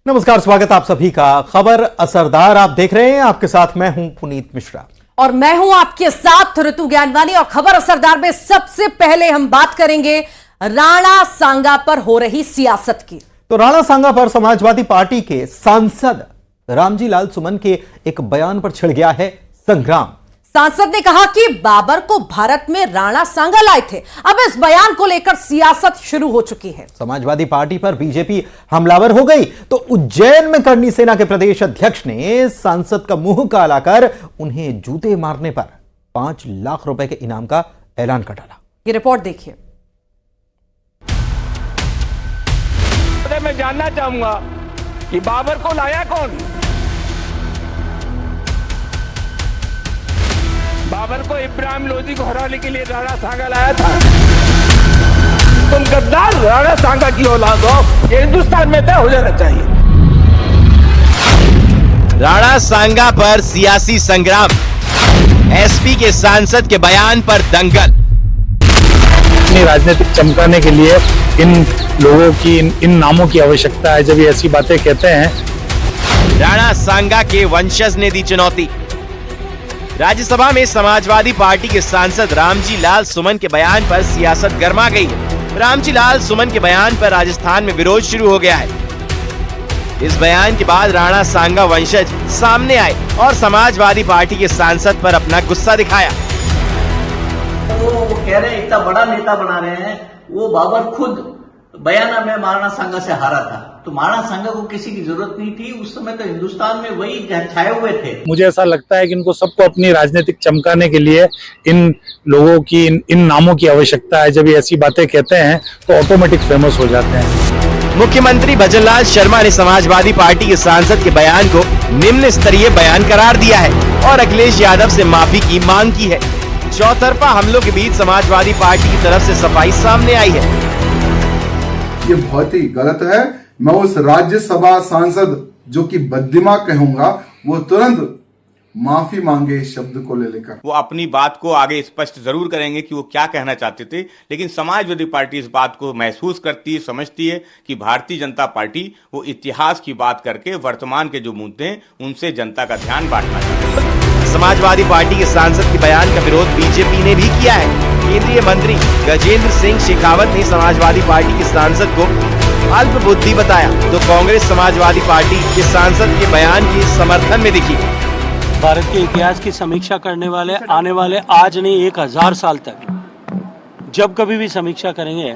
नमस्कार, स्वागत आप सभी का खबर असरदार आप देख रहे हैं। आपके साथ मैं हूं पुनीत मिश्रा और मैं हूं आपके साथ ऋतु ज्ञानवानी। और खबर असरदार में सबसे पहले हम बात करेंगे राणा सांगा पर हो रही सियासत की। तो राणा सांगा पर समाजवादी पार्टी के सांसद रामजी लाल सुमन के एक बयान पर छिड़ गया है संग्राम। सांसद ने कहा कि बाबर को भारत में राणा सांगा लाए थे। अब इस बयान को लेकर सियासत शुरू हो चुकी है। समाजवादी पार्टी पर बीजेपी हमलावर हो गई तो उज्जैन में करणी सेना के प्रदेश अध्यक्ष ने सांसद का मुंह काला कर उन्हें जूते मारने पर 5 लाख रुपए के इनाम का ऐलान कर डाला। ये रिपोर्ट देखिए। मैं जानना चाहूंगा कि बाबर को लाया कौन? बाबर को इब्राहिम लोदी को हराने के लिए राणा सांगा लाया था। तुम गद्दार राणा सांगा की औलाद हो, ये हिंदुस्तान में तय हो जाना चाहिए। राणा सांगा पर सियासी संग्राम, एसपी के सांसद के बयान पर दंगल। अपनी राजनीतिक चमकाने के लिए इन लोगों की इन नामों की आवश्यकता है। जब ये ऐसी बातें कहते हैं। राणा सांगा के वंशज ने दी चुनौती। राज्यसभा में समाजवादी पार्टी के सांसद रामजी लाल सुमन के बयान पर सियासत गर्मा गई है। रामजी लाल सुमन के बयान पर राजस्थान में विरोध शुरू हो गया है। इस बयान के बाद राणा सांगा वंशज सामने आए और समाजवादी पार्टी के सांसद पर अपना गुस्सा दिखाया। वो कह रहे हैं इतना बड़ा नेता बना रहे हैं। वो बाबर खुद बयाना में राणा सांगा से हारा था, तो राणा सांगा को किसी की जरूरत नहीं थी। उस समय तो हिंदुस्तान में वही छाए हुए थे। मुझे ऐसा लगता है कि इनको सबको अपनी राजनीतिक चमकाने के लिए इन लोगों की इन नामों की आवश्यकता है। जब ये ऐसी बातें कहते हैं तो ऑटोमेटिक फेमस हो जाते हैं। मुख्यमंत्री भजनलाल शर्मा ने समाजवादी पार्टी के सांसद के बयान को निम्न स्तरीय बयान करार दिया है और अखिलेश यादव से माफी की मांग की है। चौतरफा हमलों के बीच समाजवादी पार्टी की तरफ से सफाई सामने आई है। ये बहुत ही गलत है। मैं उस राज्यसभा सांसद जो कि बददिमाग कहूंगा, वो तुरंत माफी मांगे इस शब्द को ले लेकर। वो अपनी बात को आगे स्पष्ट जरूर करेंगे कि वो क्या कहना चाहते थे, लेकिन समाजवादी पार्टी इस बात को महसूस करती है, समझती है कि भारतीय जनता पार्टी वो इतिहास की बात करके वर्तमान के जो मुद्दे हैं उनसे जनता का ध्यान बांटना चाहती है। समाजवादी पार्टी के सांसद के बयान का विरोध बीजेपी ने भी किया है। केंद्रीय मंत्री गजेंद्र सिंह शेखावत ने समाजवादी पार्टी के सांसद को अल्प बुद्धि बताया, तो कांग्रेस समाजवादी पार्टी के सांसद के बयान के समर्थन में दिखी। भारत के इतिहास की समीक्षा करने वाले आने वाले आज नहीं 1000 साल तक जब कभी भी समीक्षा करेंगे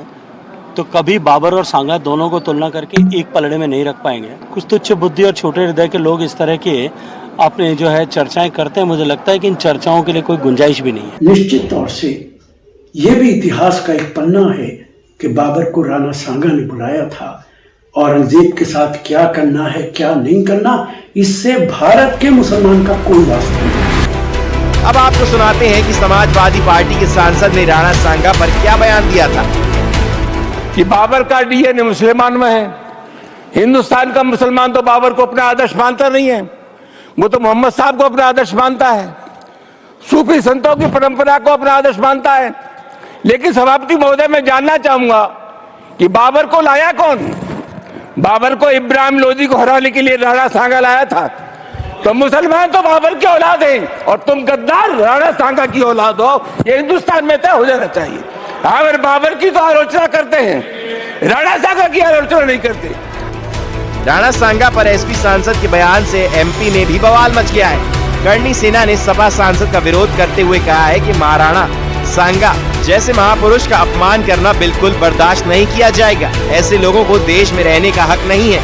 तो कभी बाबर और सांगा दोनों को तुलना करके एक पलड़े में नहीं रख पाएंगे। कुछ तुच्छ बुद्धि और छोटे हृदय के लोग इस तरह के अपने जो है चर्चाएं करते हैं। मुझे लगता है कि इन चर्चाओं के लिए कोई गुंजाइश भी नहीं है। निश्चित तौर से यह भी इतिहास का एक पन्ना है कि बाबर को राणा सांगा ने बुलाया था। औरंगजेब के साथ क्या करना है क्या नहीं करना, इससे भारत के मुसलमान का कोई वास्ता नहीं। अब आपको सुनाते हैं कि समाजवादी पार्टी के सांसद ने राणा सांगा पर क्या बयान दिया था। कि बाबर का डीएनए मुसलमान में है। हिंदुस्तान का मुसलमान तो बाबर को अपना आदर्श मानता नहीं है, वो तो मोहम्मद साहब को अपना आदर्श मानता है, सूफी संतों की परंपरा को अपना आदर्श मानता है। लेकिन सभापति महोदय, मैं जानना चाहूंगा कि बाबर को लाया कौन? बाबर को इब्राहिम लोदी को हराने के लिए राणा सांगा लाया था। तो मुसलमान तो बाबर की औलाद हैं और तुम गद्दार राणा सांगा की औलाद हो, ये हिंदुस्तान में तय हो जाना चाहिए। अगर बाबर की तो आलोचना करते हैं, राणा सांगा की आलोचना नहीं करते। राणा सांगा पर एसपी सांसद के बयान से एमपी में भी बवाल मच गया है। करणी सेना ने सपा सांसद का विरोध करते हुए कहा है कि महाराणा सांगा जैसे महापुरुष का अपमान करना बिल्कुल बर्दाश्त नहीं किया जाएगा। ऐसे लोगों को देश में रहने का हक नहीं है।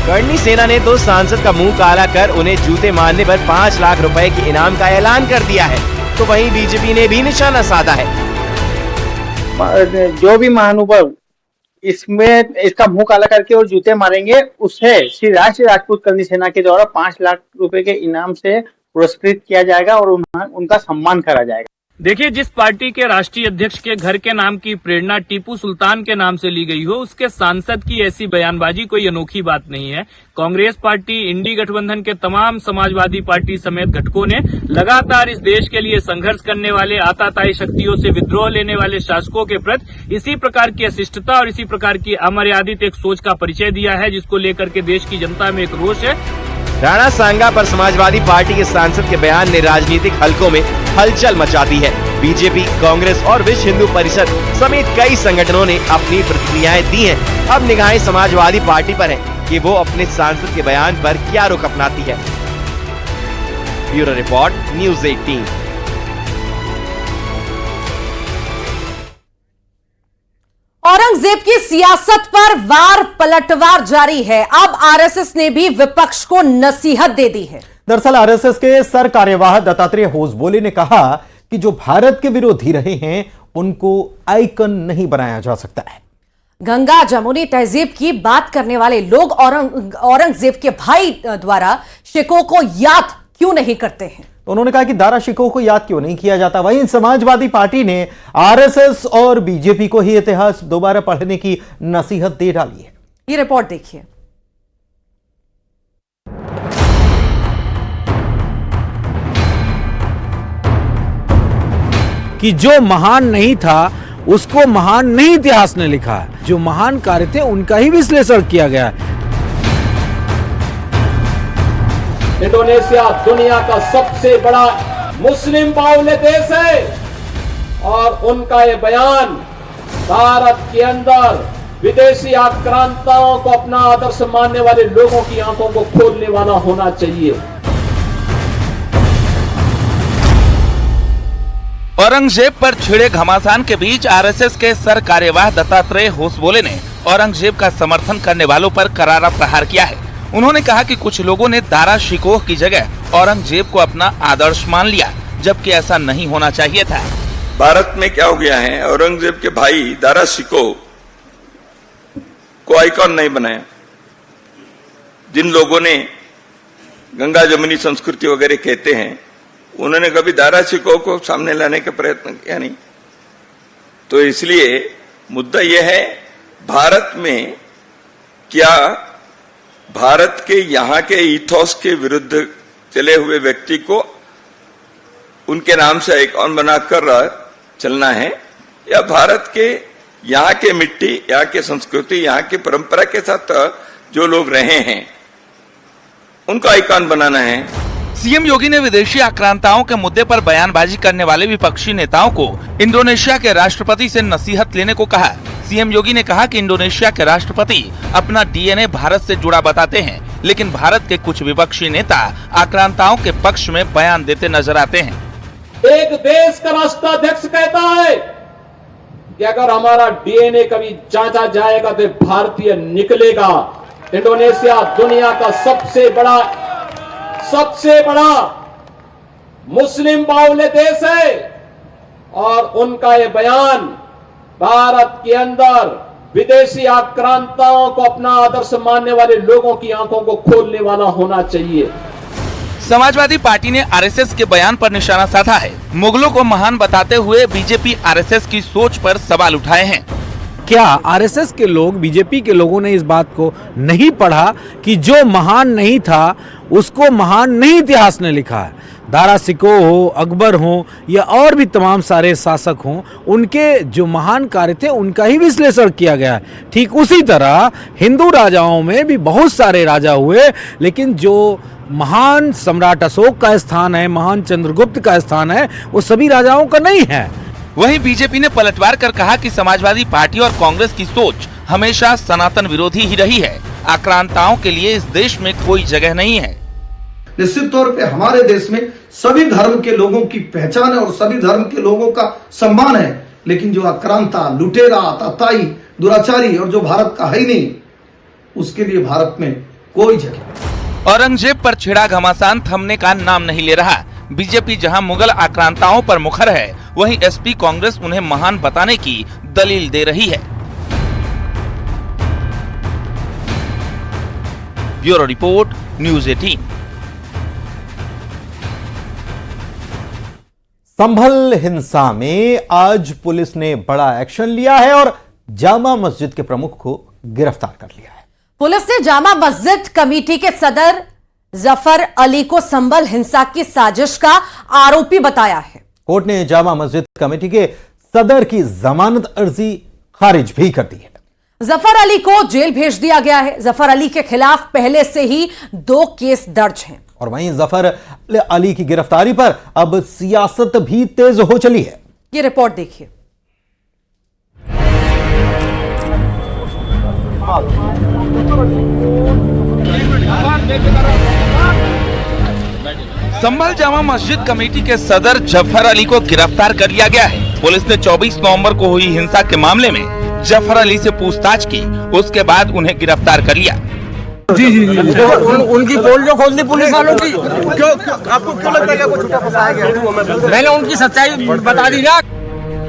करणी सेना ने तो सांसद का मुंह काला कर उन्हें जूते मारने पर 5 लाख रुपए के इनाम का ऐलान कर दिया है। तो वहीं बीजेपी ने भी निशाना साधा है। जो भी महानुभाव इसमें इसका मुंह काला करके और जूते मारेंगे, उसे श्री राष्ट्रीय राजपूत करणी सेना के द्वारा 5 लाख रुपए के इनाम से पुरस्कृत किया जाएगा और उनका सम्मान करा जाएगा। देखिए, जिस पार्टी के राष्ट्रीय अध्यक्ष के घर के नाम की प्रेरणा टीपू सुल्तान के नाम से ली गई हो, उसके सांसद की ऐसी बयानबाजी कोई अनोखी बात नहीं है। कांग्रेस पार्टी, इंडी गठबंधन के तमाम समाजवादी पार्टी समेत घटकों ने लगातार इस देश के लिए संघर्ष करने वाले, आताताई शक्तियों से विद्रोह लेने वाले शासकों के प्रति इसी प्रकार की अशिष्टता और इसी प्रकार की अमर्यादित एक सोच का परिचय दिया है, जिसको लेकर के देश की जनता में एक रोष है। राणा सांगा पर समाजवादी पार्टी के सांसद के बयान ने राजनीतिक हलकों में हलचल मचा दी है। बीजेपी, कांग्रेस और विश्व हिंदू परिषद समेत कई संगठनों ने अपनी प्रतिक्रियाएं दी हैं। अब निगाहें समाजवादी पार्टी पर है कि वो अपने सांसद के बयान पर क्या रुख अपनाती है। Bureau report, news 18। औरंगजेब की सियासत पर वार पलटवार जारी है। अब आरएसएस ने भी विपक्ष को नसीहत दे दी है। दरअसल आरएसएस के सर कार्यवाह दत्तात्रेय होसबोले ने कहा कि जो भारत के विरोधी रहे हैं उनको आइकन नहीं बनाया जा सकता है। गंगा जमुनी तहजीब की बात करने वाले लोग औरंगजेब के भाई द्वारा शिकोह को याद क्यों नहीं करते हैं? तो उन्होंने कहा कि दारा शिकोह को याद क्यों नहीं किया जाता। वहीं समाजवादी पार्टी ने आरएसएस और बीजेपी को ही इतिहास दोबारा पढ़ने की नसीहत दे डाली है। ये रिपोर्ट देखिए। कि जो महान नहीं था उसको महान नहीं इतिहास ने लिखा है, जो महान कार्य थे उनका ही विश्लेषण किया गया है। इंडोनेशिया दुनिया का सबसे बड़ा मुस्लिम बाहुल्य देश है और उनका ये बयान भारत के अंदर विदेशी आक्रांताओं को अपना आदर्श मानने वाले लोगों की आंखों को खोलने वाला होना चाहिए। औरंगजेब पर छिड़े घमासान के बीच आरएसएस के सर कार्यवाह दत्तात्रेय होसबोले ने औरंगजेब का समर्थन करने वालों पर करारा प्रहार किया है। उन्होंने कहा कि कुछ लोगों ने दारा शिकोह की जगह औरंगजेब को अपना आदर्श मान लिया, जबकि ऐसा नहीं होना चाहिए था। भारत में क्या हो गया है, औरंगजेब के भाई दारा शिकोह को आइकॉन नहीं बनाया। जिन लोगों ने गंगा जमुनी संस्कृति वगैरह कहते हैं, उन्होंने कभी दारा शिकोह को सामने लाने का प्रयत्न किया नहीं। तो इसलिए मुद्दा यह है, भारत में क्या भारत के यहाँ के इथोस के विरुद्ध चले हुए व्यक्ति को उनके नाम से आइकॉन बनाकर चलना है, या भारत के यहाँ के मिट्टी, यहाँ के संस्कृति, यहाँ की परंपरा के साथ जो लोग रहे हैं उनको आइकॉन बनाना है। सीएम योगी ने विदेशी आक्रांताओं के मुद्दे पर बयानबाजी करने वाले विपक्षी नेताओं को इंडोनेशिया के राष्ट्रपति से नसीहत लेने को कहा। सीएम योगी ने कहा कि इंडोनेशिया के राष्ट्रपति अपना डीएनए भारत से जुड़ा बताते हैं, लेकिन भारत के कुछ विपक्षी नेता आक्रांताओं के पक्ष में बयान देते नजर आते हैं। एक देश का राष्ट्राध्यक्ष कहता है कि अगर हमारा डीएनए कभी जांचा जाएगा तो भारतीय निकलेगा। इंडोनेशिया दुनिया का सबसे बड़ा मुस्लिम बाहुल्य देश है और उनका ये बयान भारत के अंदर विदेशी आक्रांताओं को अपना आदर्श मानने वाले लोगों की आंखों को खोलने वाला होना चाहिए। समाजवादी पार्टी ने आरएसएस के बयान पर निशाना साधा है। मुगलों को महान बताते हुए बीजेपी आरएसएस की सोच पर सवाल उठाए हैं। क्या आरएसएस के लोग, बीजेपी के लोगों ने इस बात को नहीं पढ़ा कि जो महान नहीं था उसको महान नहीं इतिहास ने लिखा है। दारा शिकोह हो, अकबर हो या और भी तमाम सारे शासक हों, उनके जो महान कार्य थे उनका ही विश्लेषण किया गया है। ठीक उसी तरह हिंदू राजाओं में भी बहुत सारे राजा हुए, लेकिन जो महान सम्राट अशोक का स्थान है, महान चंद्रगुप्त का स्थान है, वो सभी राजाओं का नहीं है। वहीं बीजेपी ने पलटवार कर कहा कि समाजवादी पार्टी और कांग्रेस की सोच हमेशा सनातन विरोधी ही रही है। आक्रांताओं के लिए इस देश में कोई जगह नहीं है। निश्चित तौर पे हमारे देश में सभी धर्म के लोगों की पहचान है और सभी धर्म के लोगों का सम्मान है, लेकिन जो आक्रांता, लुटेरा, आतताई, दुराचारी और जो भारत का है ही नहीं, उसके लिए भारत में कोई जगह। औरंगजेब पर छिड़ा घमासान थमने का नाम नहीं ले रहा। बीजेपी जहां मुगल आक्रांताओं पर मुखर है, वहीं एसपी कांग्रेस उन्हें महान बताने की दलील दे रही है। Bureau report, news 18। संभल हिंसा में आज पुलिस ने बड़ा एक्शन लिया है और जामा मस्जिद के प्रमुख को गिरफ्तार कर लिया है। पुलिस ने जामा मस्जिद कमेटी के सदर जफर अली को संभल हिंसा की साजिश का आरोपी बताया है। कोर्ट ने जामा मस्जिद कमेटी के सदर की जमानत अर्जी खारिज भी कर दी है। जफर अली को जेल भेज दिया गया है। जफर अली के खिलाफ पहले से ही 2 केस दर्ज हैं। और वहीं जफर अली की गिरफ्तारी पर अब सियासत भी तेज हो चली है। ये रिपोर्ट देखिए। संभल जामा मस्जिद कमेटी के सदर जफर अली को गिरफ्तार कर लिया गया है। पुलिस ने 24 नवंबर को हुई हिंसा के मामले में जफर अली से पूछताछ की, उसके बाद उन्हें गिरफ्तार कर लिया। जी उनकी पोल जो खोल दी पुलिस वालों की, क्यों आपको क्यों लगता है कि छुट्टा फंसाया गया? मैंने उनकी सच्चाई बता दी ना।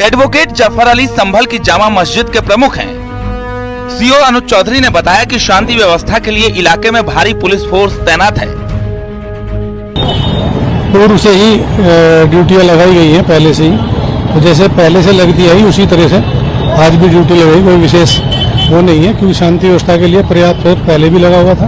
एडवोकेट जफर अली संभल की जामा मस्जिद के प्रमुख हैं। सीओ अनुज चौधरी ने बताया कि शांति व्यवस्था के लिए इलाके में भारी पुलिस फोर्स तैनात है। पूर्व से ही ड्यूटियां लगाई गई हैं पहले से ही, तो जैसे पहले से लगती है उसी तरह से आज भी ड्यूटी लगाई, कोई विशेष वो नहीं है, क्योंकि शांति व्यवस्था के लिए पर्याप्त फोर्स पहले भी लगा हुआ था,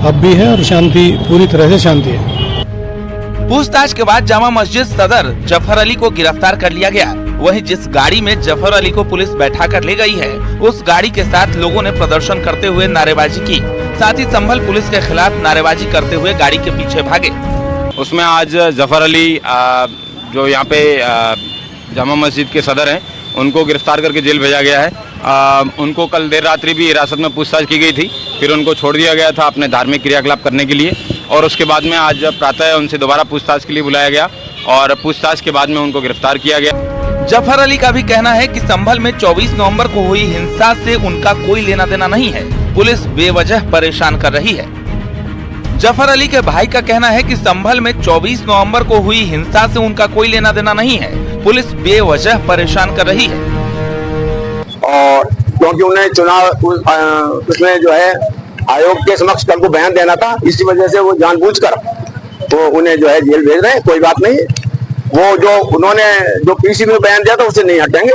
अब भी है और शांति पूरी तरह से शांति है। पूछताछ के बाद जामा मस्जिद सदर जफर अली को गिरफ्तार कर लिया गया। वहीं जिस गाड़ी में जफर अली को पुलिस बैठा कर ले गई है, उस गाड़ी के साथ लोगों ने प्रदर्शन करते हुए नारेबाजी की। साथ ही संभल पुलिस के खिलाफ नारेबाजी करते हुए गाड़ी के पीछे भागे। उसमें आज जफर अली जो यहाँ पे जामा मस्जिद के सदर हैं, उनको गिरफ्तार करके जेल भेजा गया है। उनको कल देर रात्रि भी हिरासत में पूछताछ की गई थी, फिर उनको छोड़ दिया गया था अपने धार्मिक क्रियाकलाप करने के लिए, और उसके बाद में आज प्रातः उनसे दोबारा पूछताछ के लिए बुलाया गया और पूछताछ के बाद में उनको गिरफ्तार किया गया। जफर अली का भी कहना है कि संभल में 24 नवंबर को हुई हिंसा से उनका कोई लेना देना नहीं है, पुलिस बेवजह परेशान कर रही है। जफर अली के भाई का कहना है कि संभल में 24 नवंबर को हुई हिंसा से उनका कोई लेना देना नहीं है, पुलिस बेवजह परेशान कर रही है। और क्योंकि उन्हें चुनाव उसमें जो है आयोग के समक्ष कल को बयान देना था, इसी वजह से वो जानबूझकर तो उन्हें जो है जेल भेज रहे हैं। कोई बात नहीं, वो जो उन्होंने जो पीसी में बयान दिया था उससे नहीं हटेंगे।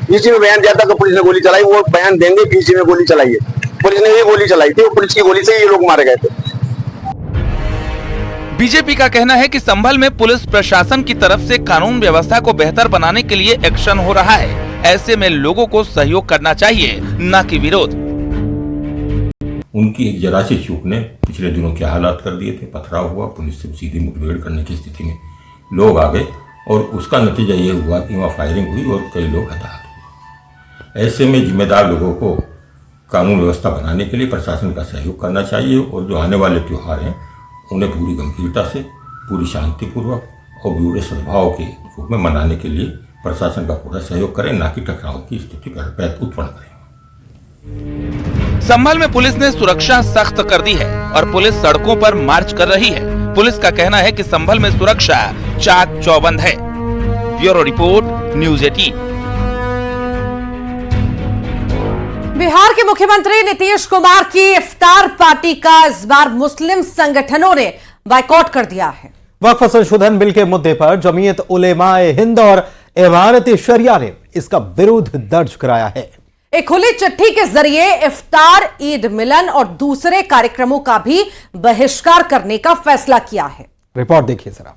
पीसी में बयान दिया था कि पुलिस ने गोली चलाई, वो बयान देंगे पीसी में गोली चलाई है, पुलिस ने ये गोली चलाई थी, पुलिस की गोली से ये लोग मारे गए थे। बीजेपी का कहना है कि संभल में पुलिस प्रशासन की तरफ से कानून व्यवस्था को बेहतर बनाने के लिए एक्शन हो रहा है। ऐसे में लोगों को सहयोग करना चाहिए, न कि विरोध। उनकी एक जरा सी चूक ने पिछले दिनों के हालात कर दिए थे। पथराव हुआ, पुलिस से सीधी मुठभेड़ करने की स्थिति में लोग आ गए और उसका नतीजा ये हुआ कि वहाँ फायरिंग हुई और कई लोग हताहत हुए। ऐसे में जिम्मेदार लोगों को कानून व्यवस्था बनाने के लिए प्रशासन का सहयोग करना चाहिए और जो आने वाले त्यौहार हैं उन्हें पूरी गंभीरता से, पूरी शांतिपूर्वक और पूरे सद्भाव के रूप में मनाने के लिए प्रशासन का पूरा सहयोग करें, न कि टकराव की स्थिति उत्पन्न करें। संभल में पुलिस ने सुरक्षा सख्त कर दी है और पुलिस सड़कों पर मार्च कर रही है। पुलिस का कहना है कि संभल में सुरक्षा चाक चौबंद है। Bureau report, news 18। बिहार के मुख्यमंत्री नीतीश कुमार की इफ्तार पार्टी का इस बार मुस्लिम संगठनों ने बायकॉट कर दिया है। वक्फ संशोधन बिल के मुद्दे पर जमीयत उलेमाए हिंद और इमारत शरिया ने इसका विरोध दर्ज कराया है। एक खुली चिट्ठी के जरिए इफ्तार, ईद मिलन और दूसरे कार्यक्रमों का भी बहिष्कार करने का फैसला किया है। रिपोर्ट देखिए जरा।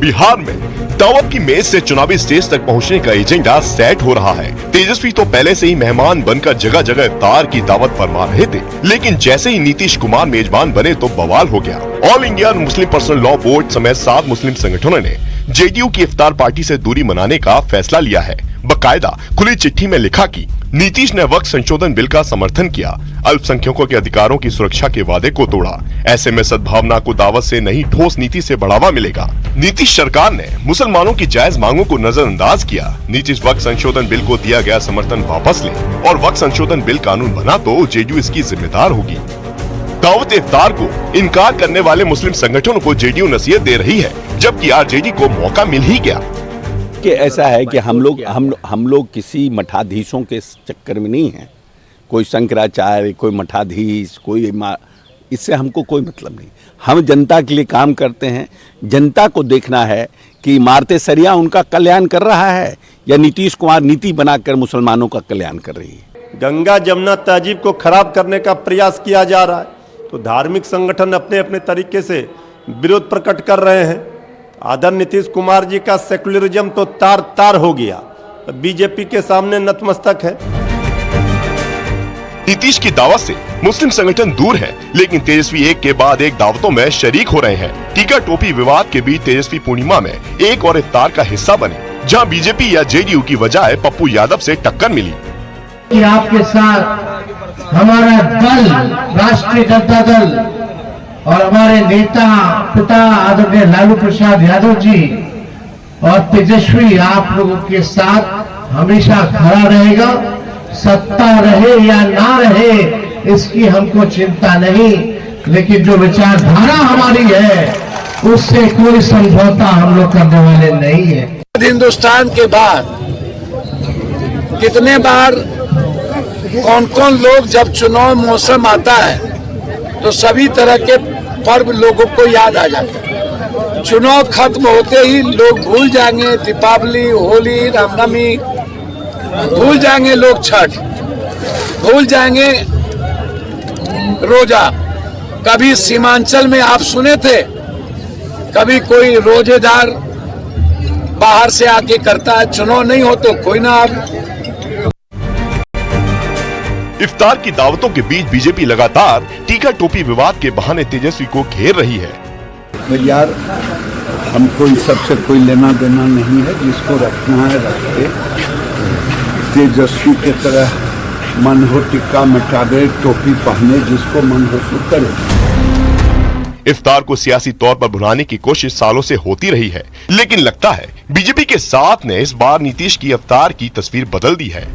बिहार में दावत की मेज से चुनावी स्टेज तक पहुंचने का एजेंडा सेट हो रहा है। तेजस्वी तो पहले से ही मेहमान बनकर जगह जगह इफ्तार की दावत फरमा रहे थे, लेकिन जैसे ही नीतीश कुमार मेजबान बने तो बवाल हो गया। All India Muslim personal law board समेत 7 मुस्लिम संगठनों ने जेडीयू की इफ्तार पार्टी से दूरी मनाने का फैसला लिया है। बकायदा खुली चिट्ठी में लिखा कि नीतीश ने वक्फ संशोधन बिल का समर्थन किया, अल्पसंख्यकों के अधिकारों की सुरक्षा के वादे को तोड़ा। ऐसे में सद्भावना को दावत से नहीं ठोस नीति से बढ़ावा मिलेगा। नीतीश सरकार ने मुसलमानों की जायज मांगों को नजरअंदाज किया। नीतीश वक्फ संशोधन बिल को दिया गया समर्थन वापस ले और वक्फ संशोधन बिल कानून बना तो जेडीयू इसकी जिम्मेदार होगी। दावत इफ्तार को इनकार करने वाले मुस्लिम संगठनों को जेडीयू नसीहत दे रही है, जबकि आरजेडी को मौका मिल ही गया। कि ऐसा है कि हम लोग किसी मठाधीशों के चक्कर में नहीं हैं। कोई शंकराचार्य, कोई मठाधीश, कोई इससे हमको कोई मतलब नहीं। हम जनता के लिए काम करते हैं। जनता को देखना है कि मारते सरिया उनका कल्याण कर रहा है या नीतीश कुमार नीति बनाकर मुसलमानों का कल्याण कर रही है। गंगा जमुना तहजीब को खराब करने का प्रयास किया जा रहा है, तो धार्मिक संगठन अपने अपने तरीके से विरोध प्रकट कर रहे हैं। आदरणीय नीतीश कुमार जी का सेकुलरिज्म तो तार तार हो गया, बीजेपी के सामने नतमस्तक है। नीतीश की दावत से मुस्लिम संगठन दूर है, लेकिन तेजस्वी एक के बाद एक दावतों में शरीक हो रहे हैं। टीका टोपी विवाद के बीच तेजस्वी पूर्णिमा में एक और इफ्तार का हिस्सा बने, जहां बीजेपी या जेडीयू की बजाय पप्पू यादव से टक्कर मिली। कि आपके साथ हमारा दल राष्ट्रीय जनता दल और हमारे नेता पिता आदरणीय लालू प्रसाद यादव जी और तेजस्वी आप लोगों के साथ हमेशा खड़ा रहेगा। सत्ता रहे या ना रहे इसकी हमको चिंता नहीं, लेकिन जो विचारधारा हमारी है उससे कोई समझौता हम लोग करने वाले नहीं है। हिंदुस्तान के बाद कितने बार कौन कौन लोग जब चुनाव मौसम आता है तो सभी तरह के पर्व लोगों को याद आ जाता है। चुनाव खत्म होते ही लोग भूल जाएंगे दीपावली, होली, रामनवमी, भूल जाएंगे लोग छठ, भूल जाएंगे रोजा। कभी सीमांचल में आप सुने थे कभी कोई रोजेदार बाहर से आके करता है, चुनाव नहीं हो तो कोई ना आवे। इफ्तार की दावतों के बीच बीजेपी लगातार टीका टोपी विवाद के बहाने तेजस्वी को घेर रही है। यार हमको इस सबसे कोई लेना देना नहीं है, जिसको रखना है रखे। तेजस्वी की तरह मन हो टिक्का मिटा दे, टोपी पहने, जिसको मन हो तो करे। इफ्तार को सियासी तौर पर भुनाने की कोशिश सालों से होती रही है, लेकिन लगता है बीजेपी के साथ ने इस बार नीतीश की इफ्तार की तस्वीर बदल दी है।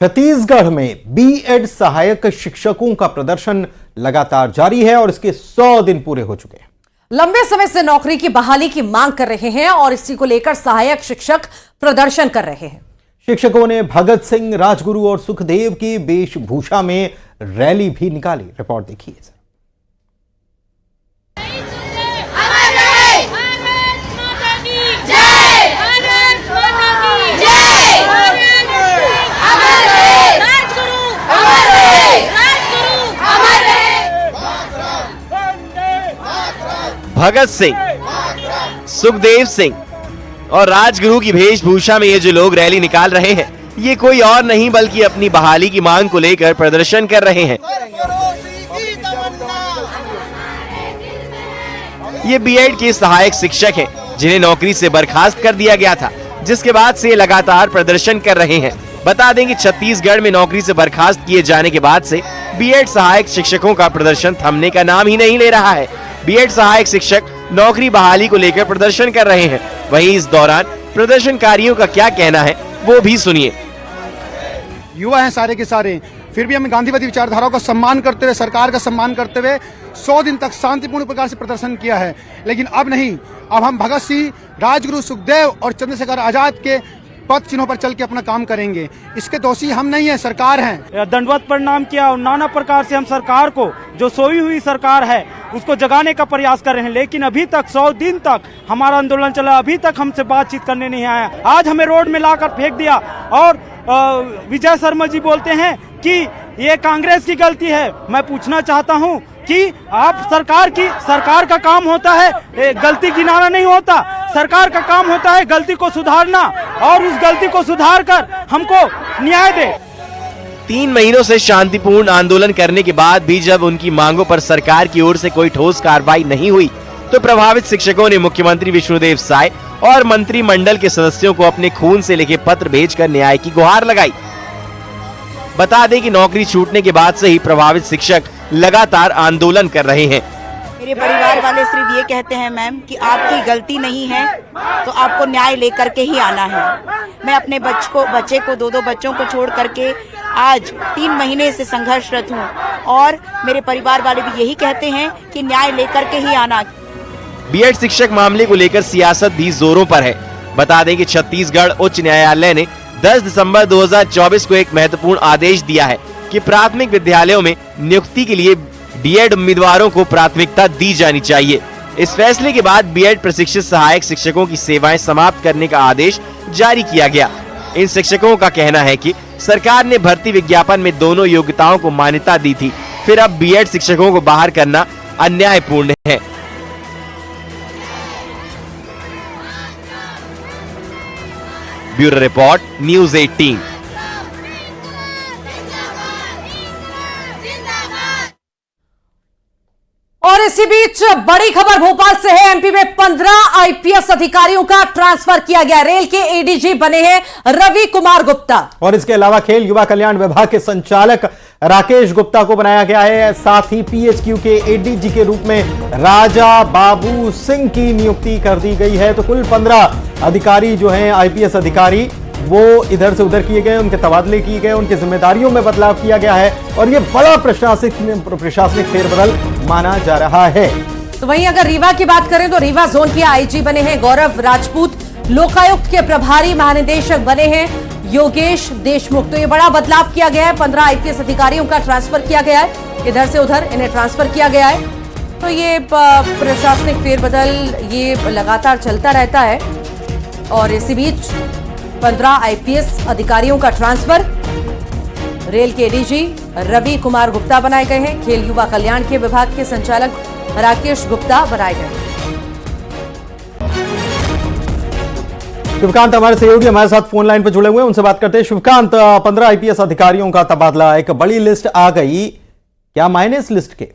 छत्तीसगढ़ में बीएड सहायक शिक्षकों का प्रदर्शन लगातार जारी है और इसके 100 दिन पूरे हो चुके हैं। लंबे समय से नौकरी की बहाली की मांग कर रहे हैं और इसी को लेकर सहायक शिक्षक प्रदर्शन कर रहे हैं। शिक्षकों ने भगत सिंह, राजगुरु और सुखदेव की वेशभूषा में रैली भी निकाली। रिपोर्ट देखिए। भगत सिंह, सुखदेव सिंह और राजगुरु की वेशभूषा में ये जो लोग रैली निकाल रहे हैं, ये कोई और नहीं बल्कि अपनी बहाली की मांग को लेकर प्रदर्शन कर रहे हैं। ये बीएड के सहायक शिक्षक हैं, जिन्हें नौकरी से बर्खास्त कर दिया गया था, जिसके बाद से लगातार प्रदर्शन कर रहे हैं। बता दें कि छत्तीसगढ़ में नौकरी से बर्खास्त किए जाने के बाद से बीएड सहायक शिक्षकों का प्रदर्शन थमने का नाम ही नहीं ले रहा है। बीएड सहायक शिक्षक नौकरी बहाली को लेकर प्रदर्शन कर रहे हैं। वहीं इस दौरान प्रदर्शनकारियों का क्या कहना है वो भी सुनिए। युवा हैं सारे के सारे, फिर भी हम गांधीवादी विचारधाराओं का सम्मान करते हुए, सरकार का सम्मान करते हुए 100 दिन तक शांतिपूर्ण प्रकार से प्रदर्शन किया है। लेकिन अब नहीं, अब हम भगत सिंह, राजगुरु, सुखदेव और चंद्रशेखर आजाद के पद चिन्हों पर चल के अपना काम करेंगे। इसके दोषी हम नहीं है, सरकार है। दंडवत प्रणाम किया और नाना प्रकार से हम सरकार को, जो सोई हुई सरकार है, उसको जगाने का प्रयास कर रहे हैं। लेकिन अभी तक 100 दिन तक हमारा आंदोलन चला, अभी तक हमसे बातचीत करने नहीं आया। आज हमें रोड में लाकर फेंक दिया और विजय शर्मा जी बोलते हैं कि ये कांग्रेस की गलती है। मैं पूछना चाहता हूं कि आप सरकार का काम होता है गलती गिनाना नहीं होता। सरकार का काम होता है गलती को सुधारना और उस गलती को सुधार कर हमको न्याय दे। 3 महीनों से शांतिपूर्ण आंदोलन करने के बाद भी जब उनकी मांगों पर सरकार की ओर से कोई ठोस कार्रवाई नहीं हुई, तो प्रभावित शिक्षकों ने मुख्यमंत्री विष्णुदेव साय और मंत्रिमंडल के सदस्यों को अपने खून से लिखे पत्र भेजकर न्याय की गुहार लगाई। बता दें कि नौकरी छूटने के बाद से ही प्रभावित शिक्षक लगातार आंदोलन कर रहे हैं। मेरे परिवार वाले सिर्फ ये कहते हैं मैम कि आपकी गलती नहीं है तो आपको न्याय लेकर के ही आना है। मैं अपने बच्चे को 2 बच्चों को छोड़ करके आज 3 महीने से संघर्षरत हूँ और मेरे परिवार वाले भी यही कहते हैं कि न्याय लेकर के ही आना। बीएड शिक्षक मामले को लेकर सियासत भी जोरों पर है। बता दें कि छत्तीसगढ़ उच्च न्यायालय ने 10 दिसंबर 2024 को एक महत्वपूर्ण आदेश दिया है, कि प्राथमिक विद्यालयों में नियुक्ति के लिए बीएड उम्मीदवारों को प्राथमिकता दी जानी चाहिए। इस फैसले के बाद बीएड प्रशिक्षित सहायक शिक्षकों की सेवाएं समाप्त करने का आदेश जारी किया गया। इन शिक्षकों का कहना है कि सरकार ने भर्ती विज्ञापन में दोनों योग्यताओं को मान्यता दी थी, फिर अब बीएड शिक्षकों को बाहर करना अन्यायपूर्ण है। Bureau report, news 18। और इसी बीच बड़ी खबर भोपाल से है। एमपी में 15 आईपीएस अधिकारियों का ट्रांसफर किया गया। रेल के एडीजी बने हैं रवि कुमार गुप्ता। और इसके अलावा खेल युवा कल्याण विभाग के संचालक राकेश गुप्ता को बनाया गया है। साथ ही पीएचक्यू के एडीजी के रूप में राजा बाबू सिंह की नियुक्ति कर दी गई है। तो कुल 15 अधिकारी जो हैं आईपीएस अधिकारी, वो इधर से उधर किए गए, उनके तबादले किए गए, उनकी जिम्मेदारियों में बदलाव किया गया है और ये बड़ा प्रशासनिक फेरबदल माना जा रहा है। तो वहीं अगर रीवा की बात करें तो रीवा जोन के आईजी बने हैं गौरव राजपूत। लोकायुक्त के प्रभारी महानिदेशक बने हैं योगेश देशमुख। तो ये बड़ा बदलाव किया गया है। 15 आईपीएस अधिकारियों का ट्रांसफर किया गया है, इधर से उधर इन्हें ट्रांसफर किया गया है। तो ये प्रशासनिक फेरबदल ये लगातार चलता रहता है। और इसी बीच 15 आईपीएस अधिकारियों का ट्रांसफर। रेल के एडीजी रवि कुमार गुप्ता बनाए गए हैं। खेल युवा कल्याण के विभाग के संचालक राकेश गुप्ता बनाए गए हैं। शिवकांत हमारे सहयोगी हमारे साथ फोन लाइन पर जुड़े हुए हैं, उनसे बात करते हैं। शिवकांत, 15 आईपीएस अधिकारियों का तबादला, एक बड़ी लिस्ट आ गई, क्या मायने इस लिस्ट के?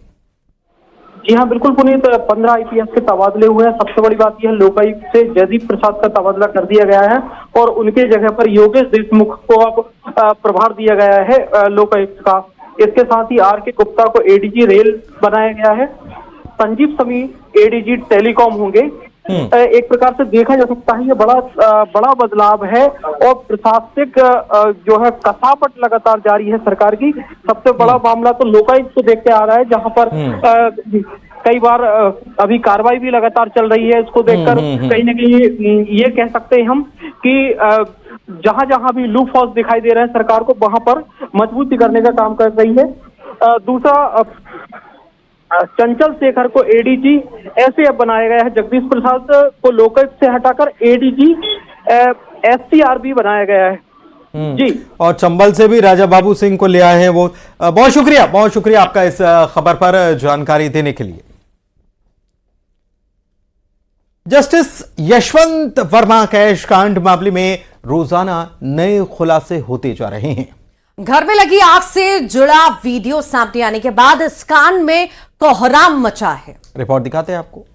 जी हाँ, बिल्कुल पुनीत, 15 आईपीएस के तबादले हुए हैं। सबसे बड़ी बात यह लोकायुक्त से जयदीप प्रसाद का तबादला कर दिया गया है और उनके जगह पर योगेश देशमुख को अब प्रभार दिया गया है लोकायुक्त का। इसके साथ ही आर के गुप्ता को एडीजी रेल बनाया गया है। संजीव समी एडीजी टेलीकॉम होंगे। एक प्रकार से देखा जा सकता है ये बड़ा बदलाव है और प्रशासनिक जो है कसावट लगातार जारी है सरकार की। सबसे बड़ा मामला तो लोकायुक्त को देखते आ रहा है, जहां पर कई बार अभी कार्रवाई भी लगातार चल रही है। इसको देखकर कहीं ना कहीं ये कह सकते हैं हम कि जहां जहां भी लूप हॉल्स दिखाई दे रहे हैं सरकार को, वहां पर मजबूती करने का काम कर रही है। दूसरा, चंचल शेखर को एडीजी ऐसे अब बनाया गया है। जगदीश प्रसाद को लोकायुक्त से हटाकर एडीजी एससीआरबी बनाया गया है। जी, और चंबल से भी राजा बाबू सिंह को ले आए हैं वो। बहुत शुक्रिया आपका इस खबर पर जानकारी देने के लिए। जस्टिस यशवंत वर्मा कैश कांड मामले में रोजाना नए खुलासे होते जा रहे हैं। घर में लगी आग से जुड़ा वीडियो सामने आने के बाद इस कांड में कोहराम मचा है। रिपोर्ट दिखाते हैं आपको।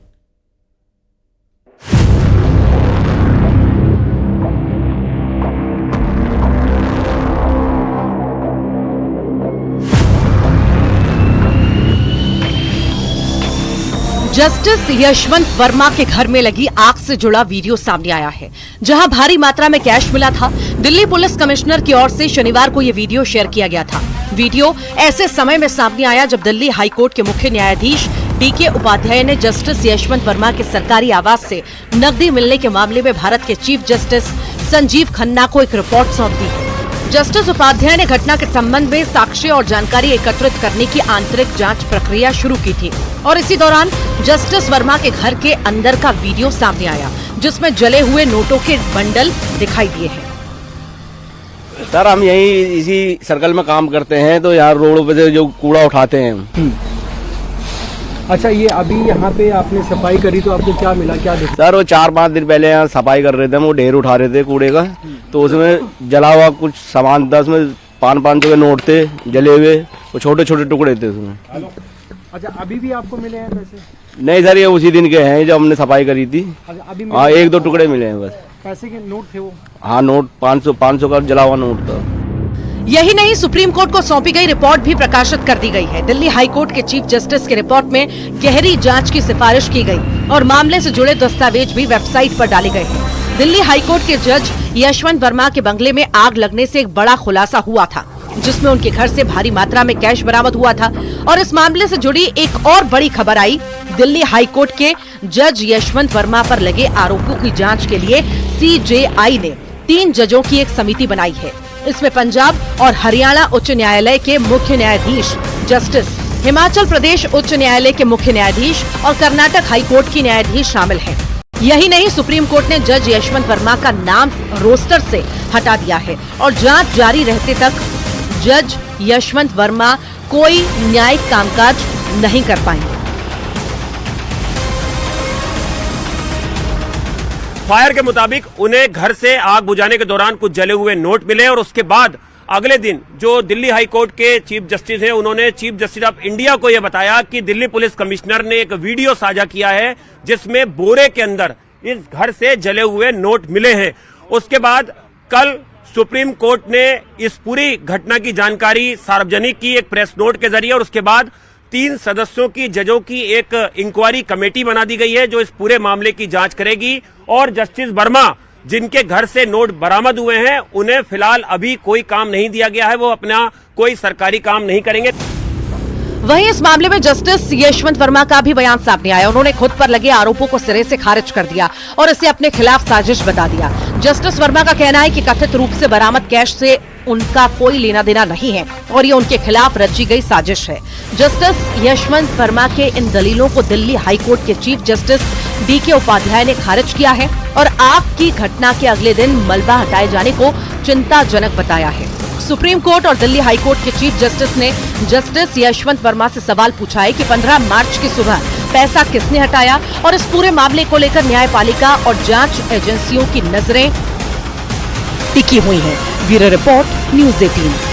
जस्टिस यशवंत वर्मा के घर में लगी आग से जुड़ा वीडियो सामने आया है, जहां भारी मात्रा में कैश मिला था। दिल्ली पुलिस कमिश्नर की ओर से शनिवार को ये वीडियो शेयर किया गया था। वीडियो ऐसे समय में सामने आया जब दिल्ली हाईकोर्ट के मुख्य न्यायाधीश डीके उपाध्याय ने जस्टिस यशवंत वर्मा के सरकारी आवास से नकदी मिलने के मामले में भारत के चीफ जस्टिस संजीव खन्ना को एक रिपोर्ट सौंप दी है। जस्टिस उपाध्याय ने घटना के संबंध में साक्ष्य और जानकारी एकत्रित करने की आंतरिक जांच प्रक्रिया शुरू की थी और इसी दौरान जस्टिस वर्मा के घर के अंदर का वीडियो सामने आया, जिसमें जले हुए नोटों के बंडल दिखाई दिए हैं। सर, हम यही इसी सर्कल में काम करते हैं, तो यार रोड पे जो कूड़ा उठाते हैं। अच्छा, ये अभी यहाँ पे आपने सफाई करी तो आपको क्या मिला, क्या देखा? सर, वो 4-5 दिन पहले यहाँ सफाई कर रहे थे, वो ढेर उठा रहे थे कूड़े का, तो उसमें जला हुआ कुछ सामान था। उसमें 500 के नोट थे जले हुए, वो छोटे छोटे टुकड़े थे उसमें। अच्छा, अभी भी आपको मिले हैं पैसे? नहीं सर, ये उसी दिन के हैं जब हमने सफाई करी थी। अभी हाँ, 1-2 टुकड़े मिले हैं बस। पैसे के नोट थे वो? हाँ, नोट 500 का जला हुआ नोट था। यही नहीं, सुप्रीम कोर्ट को सौंपी गई रिपोर्ट भी प्रकाशित कर दी गई है। दिल्ली हाईकोर्ट के चीफ जस्टिस की रिपोर्ट में गहरी जांच की सिफारिश की गई और मामले से जुड़े दस्तावेज भी वेबसाइट पर डाले गए हैं। दिल्ली हाईकोर्ट के जज यशवंत वर्मा के बंगले में आग लगने से एक बड़ा खुलासा हुआ था, जिसमें उनके घर से भारी मात्रा में कैश बरामद हुआ था। और इस मामले से जुड़ी एक और बड़ी खबर आई। दिल्ली हाईकोर्ट के जज यशवंत वर्मा पर लगे आरोपों की जांच के लिए सीजेआई ने 3 जजों की एक समिति बनाई है। इसमें पंजाब और हरियाणा उच्च न्यायालय के मुख्य न्यायाधीश जस्टिस, हिमाचल प्रदेश उच्च न्यायालय के मुख्य न्यायाधीश और कर्नाटक हाई कोर्ट की न्यायाधीश शामिल हैं। यही नहीं, सुप्रीम कोर्ट ने जज यशवंत वर्मा का नाम रोस्टर से हटा दिया है और जांच जारी रहते तक जज यशवंत वर्मा कोई न्यायिक कामकाज नहीं कर पाएंगे। फायर के मुताबिक उन्हें घर से आग बुझाने के दौरान कुछ जले हुए नोट मिले और उसके बाद अगले दिन जो दिल्ली हाई कोर्ट के चीफ जस्टिस हैं, उन्होंने चीफ जस्टिस ऑफ इंडिया को यह बताया कि दिल्ली पुलिस कमिश्नर ने एक वीडियो साझा किया है जिसमें बोरे के अंदर इस घर से जले हुए नोट मिले हैं। उसके बाद कल सुप्रीम कोर्ट ने इस पूरी घटना की जानकारी सार्वजनिक की एक प्रेस नोट के जरिए और उसके बाद 3 सदस्यों की जजों की एक इंक्वायरी कमेटी बना दी गई है जो इस पूरे मामले की जांच करेगी और जस्टिस वर्मा जिनके घर से नोट बरामद हुए हैं उन्हें फिलहाल अभी कोई काम नहीं दिया गया है, वो अपना कोई सरकारी काम नहीं करेंगे। वहीं इस मामले में जस्टिस यशवंत वर्मा का भी बयान सामने आया। उन्होंने खुद पर लगे आरोपों को सिरे से खारिज कर दिया और इसे अपने खिलाफ साजिश बता दिया। जस्टिस वर्मा का कहना है कि कथित रूप से बरामद कैश से उनका कोई लेना देना नहीं है और ये उनके खिलाफ रची गई साजिश है। जस्टिस यशवंत वर्मा के इन दलीलों को दिल्ली हाई कोर्ट के चीफ जस्टिस DK उपाध्याय ने खारिज किया है और आग की घटना के अगले दिन मलबा हटाए जाने को चिंताजनक बताया है। सुप्रीम कोर्ट और दिल्ली हाई कोर्ट के चीफ जस्टिस ने जस्टिस यशवंत वर्मा से सवाल पूछा है कि 15 मार्च की सुबह पैसा किसने हटाया और इस पूरे मामले को लेकर न्यायपालिका और जांच एजेंसियों की नजरें टिकी हुई हैं। Bureau report, news 18।